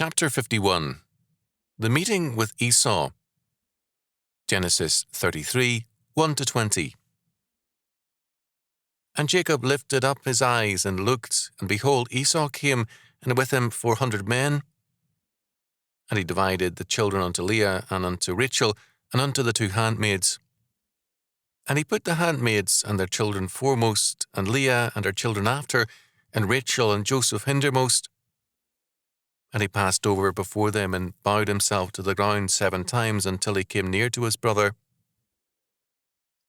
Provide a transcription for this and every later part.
Chapter 51. The Meeting with Esau. Genesis 33, 1-20. And Jacob lifted up his eyes and looked, and behold, Esau came, and with him 400 men. And he divided the children unto Leah and unto Rachel, and unto the 2 handmaids. And he put the handmaids and their children foremost, and Leah and her children after, and Rachel and Joseph hindermost. And he passed over before them, and bowed himself to the ground 7 times, until he came near to his brother.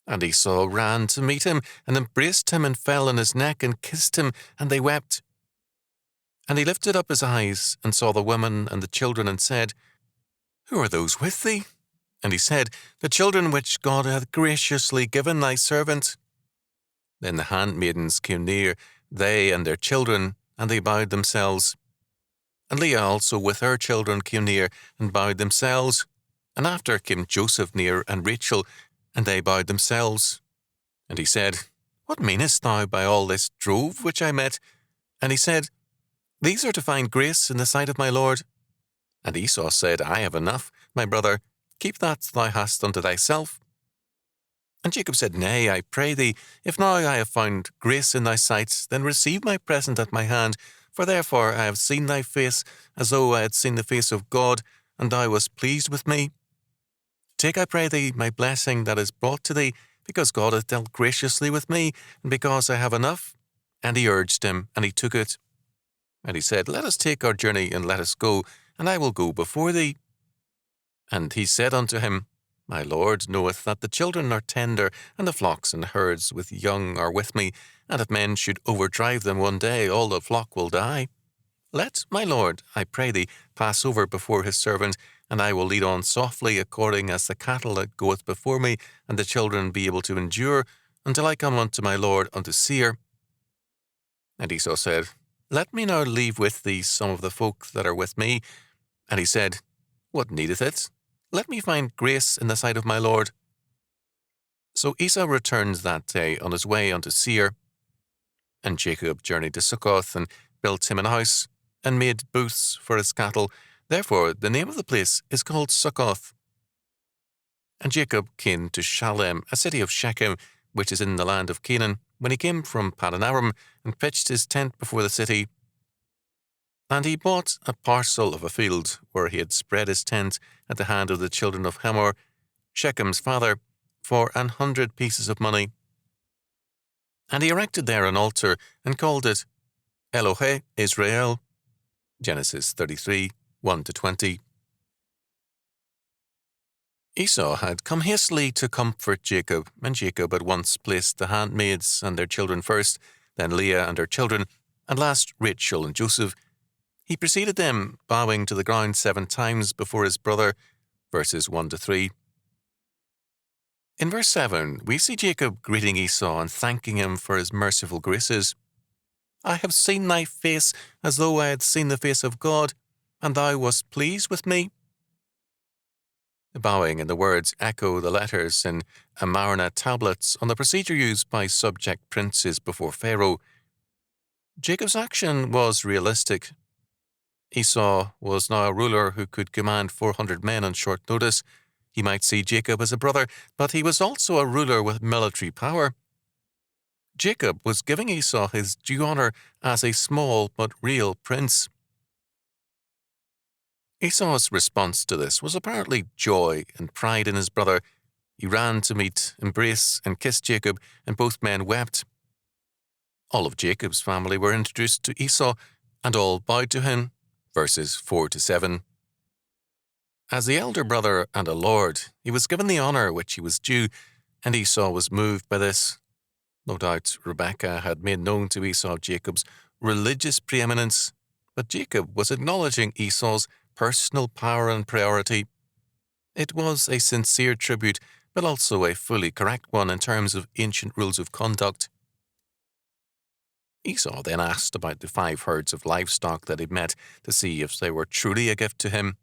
And Esau ran to meet him, and embraced him, and fell on his neck, and kissed him, and they wept. And he lifted up his eyes, and saw the women and the children, and said, Who are those with thee? And he said, The children which God hath graciously given thy servant. Then the handmaidens came near, they and their children, and they bowed themselves. And Leah also with her children came near, and bowed themselves. And after came Joseph near, and Rachel, and they bowed themselves. And he said, What meanest thou by all this drove which I met? And he said, These are to find grace in the sight of my Lord. And Esau said, I have enough, my brother, keep that thou hast unto thyself. And Jacob said, Nay, I pray thee, if now I have found grace in thy sight, then receive my present at my hand, for therefore I have seen thy face, as though I had seen the face of God, and thou wast pleased with me. Take, I pray thee, my blessing that is brought to thee, because God hath dealt graciously with me, and because I have enough. And he urged him, and he took it. And he said, Let us take our journey, and let us go, and I will go before thee. And he said unto him, My Lord knoweth that the children are tender, and the flocks and herds with young are with me, and if men should overdrive them one day, all the flock will die. Let my Lord, I pray thee, pass over before his servant, and I will lead on softly according as the cattle that goeth before me, and the children be able to endure, until I come unto my Lord unto Seir. And Esau said, Let me now leave with thee some of the folk that are with me. And he said, What needeth it? Let me find grace in the sight of my Lord. So Esau returned that day on his way unto Seir. And Jacob journeyed to Succoth, and built him an house, and made booths for his cattle. Therefore the name of the place is called Succoth. And Jacob came to Shalem, a city of Shechem, which is in the land of Canaan, when he came from Padanaram, and pitched his tent before the city. And he bought a parcel of a field, where he had spread his tent at the hand of the children of Hamor, Shechem's father, for 100 pieces of money. And he erected there an altar, and called it Elohe Israel. Genesis 33, 1-20. Esau had come hastily to comfort Jacob, and Jacob at once placed the handmaids and their children first, then Leah and her children, and last Rachel and Joseph. He preceded them, bowing to the ground 7 times before his brother, verses 1-3. In verse 7, we see Jacob greeting Esau and thanking him for his merciful graces. I have seen thy face, as though I had seen the face of God, and thou wast pleased with me. The bowing and the words echo the letters in Amarna tablets on the procedure used by subject princes before Pharaoh. Jacob's action was realistic. Esau was now a ruler who could command 400 men on short notice. He might see Jacob as a brother, but he was also a ruler with military power. Jacob was giving Esau his due honor as a small but real prince. Esau's response to this was apparently joy and pride in his brother. He ran to meet, embrace, and kiss Jacob, and both men wept. All of Jacob's family were introduced to Esau, and all bowed to him, verses 4-7. As the elder brother and a lord, he was given the honor which he was due, and Esau was moved by this. No doubt Rebekah had made known to Esau Jacob's religious preeminence, but Jacob was acknowledging Esau's personal power and priority. It was a sincere tribute, but also a fully correct one in terms of ancient rules of conduct. Esau then asked about the 5 herds of livestock that he'd met to see if they were truly a gift to him.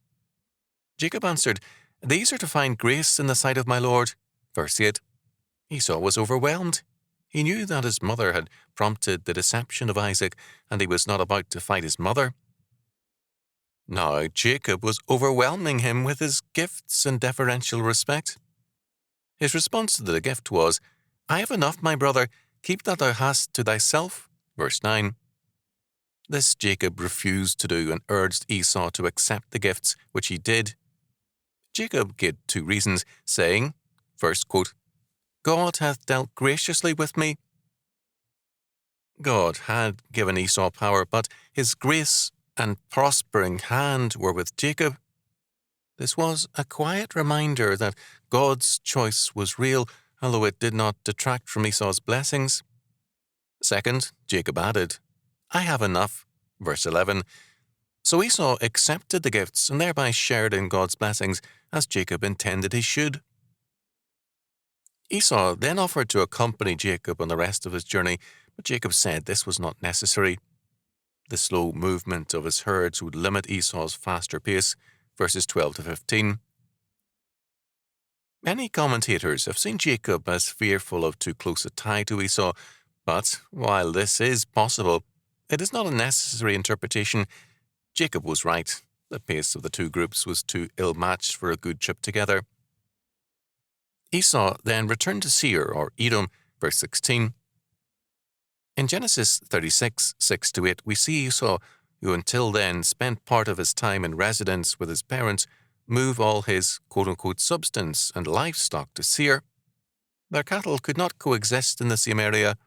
Jacob answered, These are to find grace in the sight of my Lord. Verse 8. Esau was overwhelmed. He knew that his mother had prompted the deception of Isaac, and he was not about to fight his mother. Now Jacob was overwhelming him with his gifts and deferential respect. His response to the gift was, "I have enough, my brother, keep that thou hast to thyself." Verse 9. This Jacob refused to do and urged Esau to accept the gifts, which he did. Jacob gave 2 reasons, saying, first quote, "God hath dealt graciously with me." God had given Esau power, but his grace and prospering hand were with Jacob. This was a quiet reminder that God's choice was real, although it did not detract from Esau's blessings. Second, Jacob added, "I have enough." Verse 11. So Esau accepted the gifts and thereby shared in God's blessings, as Jacob intended he should. Esau then offered to accompany Jacob on the rest of his journey, but Jacob said this was not necessary. The slow movement of his herds would limit Esau's faster pace, verses 12 to 15. Many commentators have seen Jacob as fearful of too close a tie to Esau, but while this is possible, it is not a necessary interpretation. Jacob was right. The pace of the 2 groups was too ill-matched for a good trip together. Esau then returned to Seir, or Edom, verse 16. In Genesis 36, 6-8, we see Esau, who until then spent part of his time in residence with his parents, move all his quote-unquote substance and livestock to Seir. Their cattle could not coexist in the same area.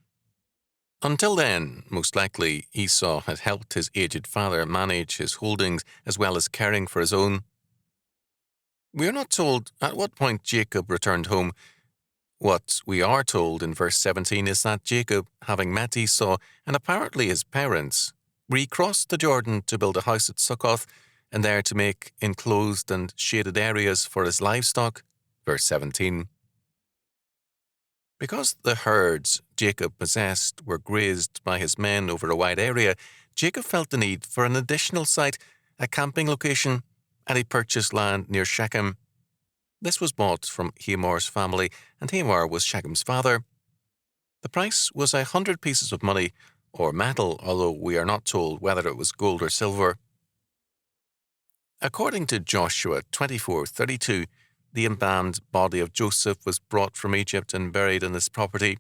Until then, most likely, Esau had helped his aged father manage his holdings as well as caring for his own. We are not told at what point Jacob returned home. What we are told in verse 17 is that Jacob, having met Esau and apparently his parents, recrossed the Jordan to build a house at Succoth and there to make enclosed and shaded areas for his livestock. Verse 17. Because the herds Jacob possessed were grazed by his men over a wide area, Jacob felt the need for an additional site, a camping location, and he purchased land near Shechem. This was bought from Hamor's family, and Hamor was Shechem's father. The price was 100 pieces of money, or metal, although we are not told whether it was gold or silver. According to Joshua 24:32, the embalmed body of Joseph was brought from Egypt and buried on this property.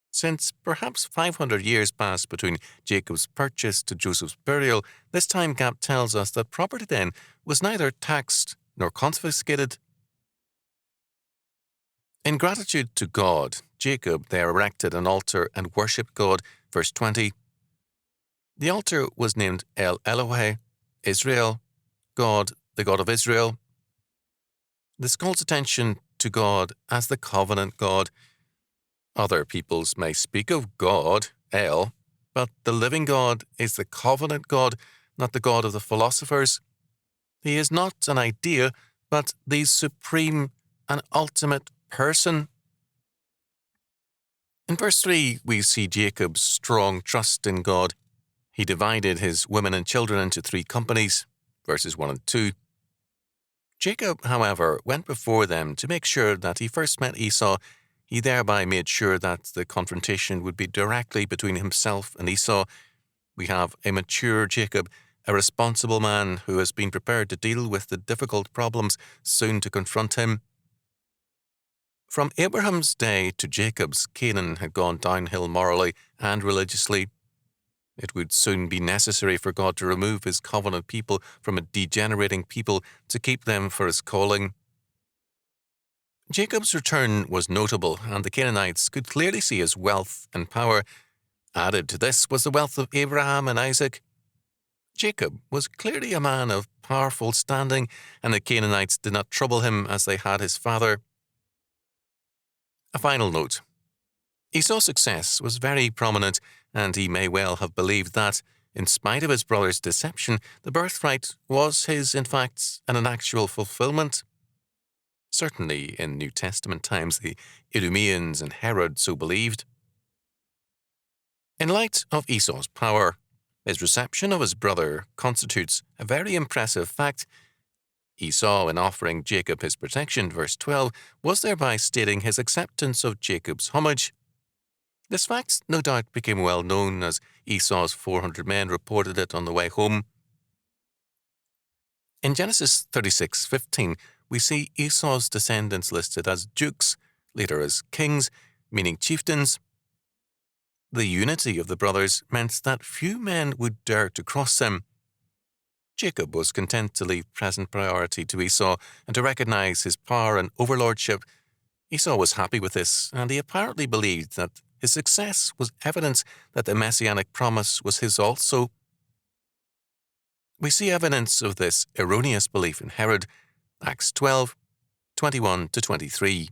Since perhaps 500 years passed between Jacob's purchase to Joseph's burial, this time gap tells us that property then was neither taxed nor confiscated. In gratitude to God, Jacob there erected an altar and worshipped God. Verse 20. The altar was named El Elohe, Israel, God, the God of Israel. This calls attention to God as the covenant God. Other peoples may speak of God, El, but the living God is the covenant God, not the God of the philosophers. He is not an idea, but the supreme and ultimate person. In verse 3, we see Jacob's strong trust in God. He divided his women and children into 3 companies, verses 1 and 2. Jacob, however, went before them to make sure that he first met Esau. He thereby made sure that the confrontation would be directly between himself and Esau. We have a mature Jacob, a responsible man who has been prepared to deal with the difficult problems soon to confront him. From Abraham's day to Jacob's, Canaan had gone downhill morally and religiously. It would soon be necessary for God to remove his covenant people from a degenerating people to keep them for his calling. Jacob's return was notable, and the Canaanites could clearly see his wealth and power. Added to this was the wealth of Abraham and Isaac. Jacob was clearly a man of powerful standing, and the Canaanites did not trouble him as they had his father. A final note. Esau's success was very prominent, and he may well have believed that, in spite of his brother's deception, the birthright was his in fact and an actual fulfillment. Certainly, in New Testament times, the Idumeans and Herod so believed. In light of Esau's power, his reception of his brother constitutes a very impressive fact. Esau, in offering Jacob his protection, verse 12, was thereby stating his acceptance of Jacob's homage. This fact no doubt became well known as Esau's 400 men reported it on the way home. In Genesis 36:15, we see Esau's descendants listed as dukes, later as kings, meaning chieftains. The unity of the brothers meant that few men would dare to cross them. Jacob was content to leave present priority to Esau and to recognize his power and overlordship. Esau was happy with this, and he apparently believed that his success was evidence that the messianic promise was his also. We see evidence of this erroneous belief in Herod, Acts 12:21-23.